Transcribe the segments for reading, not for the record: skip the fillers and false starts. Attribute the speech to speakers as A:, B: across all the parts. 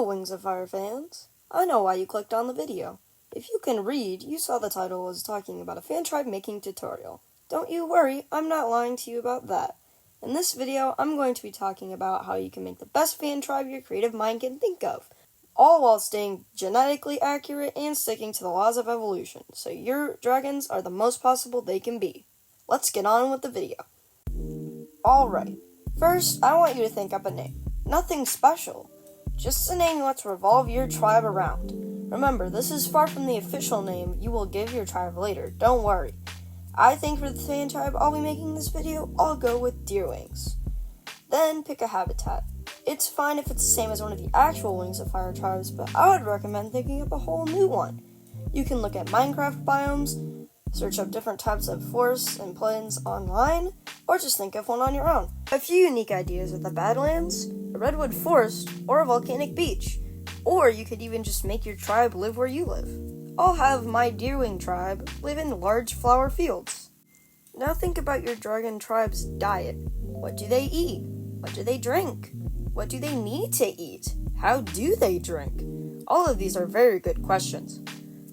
A: Wings of Fire fans. I know why you clicked on the video. If you can read, you saw the title was talking about a Fantribe making tutorial. Don't you worry, I'm not lying to you about that. In this video, I'm going to be talking about how you can make the best Fantribe your creative mind can think of, all while staying genetically accurate and sticking to the laws of evolution, so your dragons are the most possible they can be. Let's get on with the video. Alright, first I want you to think up a name. Nothing special. Just a name let's revolve your tribe around. Remember, this is far from the official name you will give your tribe later, don't worry. I think for the Fantribe I'll be making this video, I'll go with deer wings. Then pick a habitat. It's fine if it's the same as one of the actual Wings of Fire tribes, but I would recommend thinking up a whole new one. You can look at Minecraft biomes, search up different types of forests and plains online, or just think of one on your own. A few unique ideas are the Badlands, a redwood forest, or a volcanic beach. Or you could even just make your tribe live where you live. I'll have my Deerwing tribe live in large flower fields. Now think about your dragon tribe's diet. What do they eat? What do they drink? What do they need to eat? How do they drink? All of these are very good questions.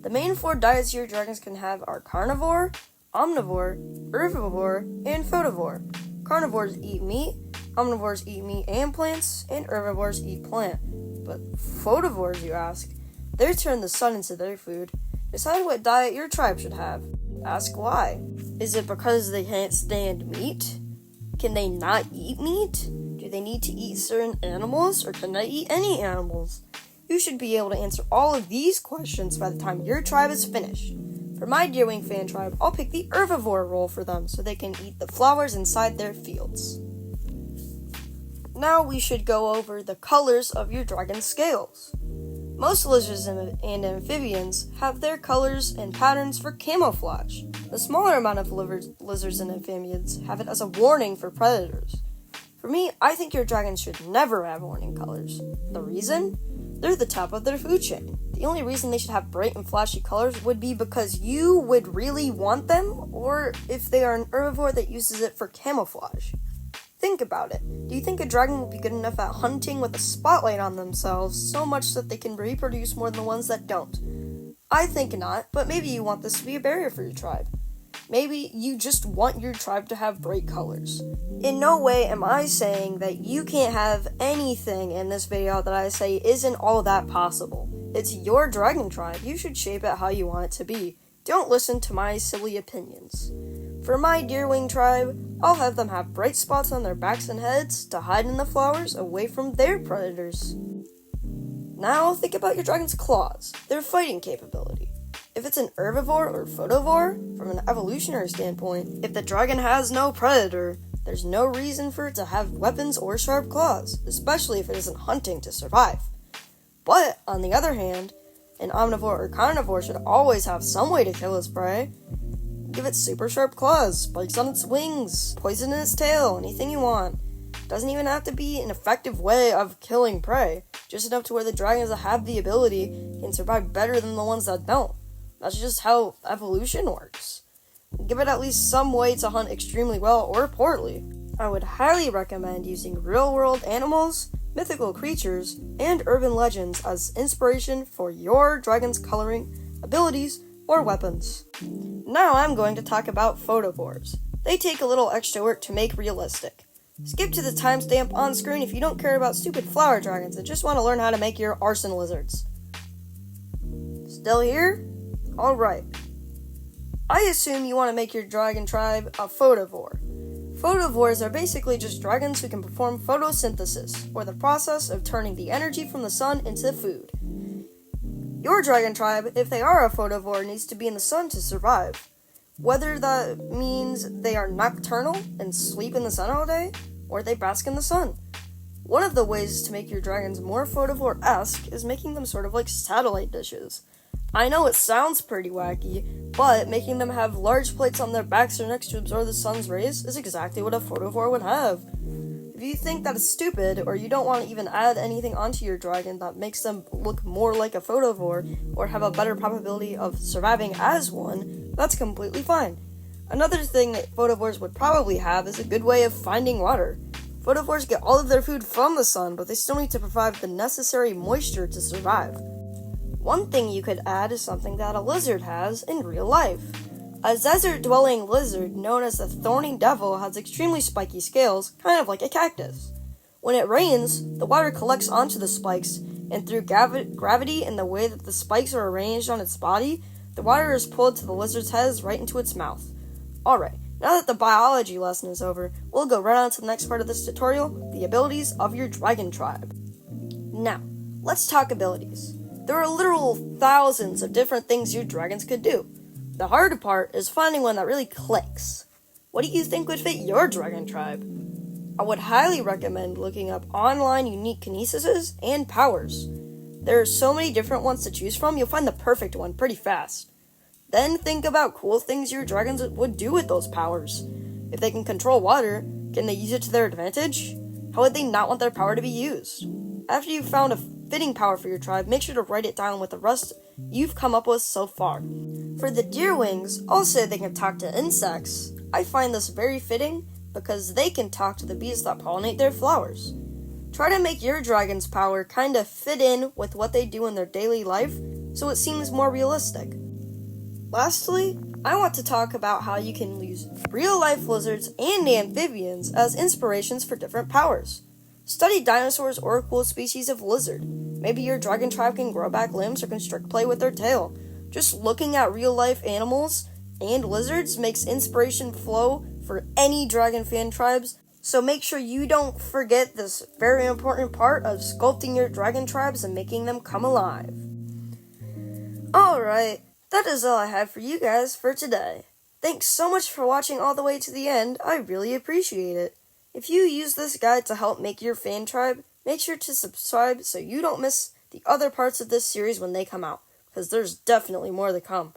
A: The main 4 diets your dragons can have are carnivore, omnivore, herbivore, and photovore. Carnivores eat meat, omnivores eat meat and plants, and herbivores eat plant. But photovores, you ask? They turn the sun into their food. Decide what diet your tribe should have. Ask why. Is it because they can't stand meat? Can they not eat meat? Do they need to eat certain animals, or can they eat any animals? You should be able to answer all of these questions by the time your tribe is finished. For my Deerwing fan tribe, I'll pick the herbivore role for them so they can eat the flowers inside their fields. Now we should go over the colors of your dragon scales. Most lizards and amphibians have their colors and patterns for camouflage. The smaller amount of lizards and amphibians have it as a warning for predators. For me, I think your dragons should never have warning colors. The reason? They're the top of their food chain. The only reason they should have bright and flashy colors would be because you would really want them, or if they are an herbivore that uses it for camouflage. Think about it. Do you think a dragon will be good enough at hunting with a spotlight on themselves so much that they can reproduce more than the ones that don't? I think not, but maybe you want this to be a barrier for your tribe. Maybe you just want your tribe to have bright colors. In no way am I saying that you can't have anything in this video that I say isn't all that possible. It's your dragon tribe. You should shape it how you want it to be. Don't listen to my silly opinions. For my Deerwing tribe, I'll have them have bright spots on their backs and heads to hide in the flowers away from their predators. Now think about your dragon's claws, their fighting capability. If it's an herbivore or photovore, from an evolutionary standpoint, if the dragon has no predator, there's no reason for it to have weapons or sharp claws, especially if it isn't hunting to survive. But, on the other hand, an omnivore or carnivore should always have some way to kill its prey. Give it super sharp claws, spikes on its wings, poison in its tail, anything you want. Doesn't even have to be an effective way of killing prey, just enough to where the dragons that have the ability can survive better than the ones that don't. That's just how evolution works. Give it at least some way to hunt extremely well or poorly. I would highly recommend using real-world animals, mythical creatures, and urban legends as inspiration for your dragon's coloring, abilities, or weapons. Now I'm going to talk about photovores. They take a little extra work to make realistic. Skip to the timestamp on screen if you don't care about stupid flower dragons and just want to learn how to make your arson lizards. Still here? Alright. I assume you want to make your dragon tribe a photovore. Photovores are basically just dragons who can perform photosynthesis, or the process of turning the energy from the sun into food. Your dragon tribe, if they are a photovore, needs to be in the sun to survive. Whether that means they are nocturnal and sleep in the sun all day, or they bask in the sun. One of the ways to make your dragons more photovore-esque is making them sort of like satellite dishes. I know it sounds pretty wacky, but making them have large plates on their backs or necks to absorb the sun's rays is exactly what a photovore would have. If you think that is stupid, or you don't want to even add anything onto your dragon that makes them look more like a photovore, or have a better probability of surviving as one, that's completely fine. Another thing that photovores would probably have is a good way of finding water. Photovores get all of their food from the sun, but they still need to provide the necessary moisture to survive. One thing you could add is something that a lizard has in real life. A desert-dwelling lizard known as the thorny devil has extremely spiky scales, kind of like a cactus. When it rains, the water collects onto the spikes, and through gravity and the way that the spikes are arranged on its body, the water is pulled to the lizard's head right into its mouth. Alright, now that the biology lesson is over, we'll go right on to the next part of this tutorial, the abilities of your dragon tribe. Now, let's talk abilities. There are literal thousands of different things your dragons could do. The hard part is finding one that really clicks. What do you think would fit your dragon tribe? I would highly recommend looking up online unique kinesises and powers. There are so many different ones to choose from, you'll find the perfect one pretty fast. Then think about cool things your dragons would do with those powers. If they can control water, can they use it to their advantage? How would they not want their power to be used? After you've found a fitting power for your tribe, make sure to write it down with the rest you've come up with so far. For the deer wings, I'll say they can talk to insects. I find this very fitting because they can talk to the bees that pollinate their flowers. Try to make your dragon's power kind of fit in with what they do in their daily life so it seems more realistic. Lastly, I want to talk about how you can use real-life lizards and amphibians as inspirations for different powers. Study dinosaurs or a cool species of lizard. Maybe your dragon tribe can grow back limbs or can strict play with their tail. Just looking at real-life animals and lizards makes inspiration flow for any dragon fan tribes, so make sure you don't forget this very important part of sculpting your dragon tribes and making them come alive. Alright, that is all I have for you guys for today. Thanks so much for watching all the way to the end, I really appreciate it. If you use this guide to help make your fan tribe, make sure to subscribe so you don't miss the other parts of this series when they come out, because there's definitely more to come.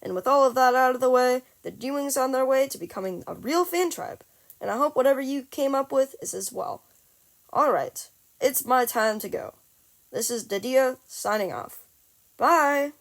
A: And with all of that out of the way, the Dewings on their way to becoming a real fan tribe, and I hope whatever you came up with is as well. Alright, it's my time to go. This is Dadia signing off. Bye!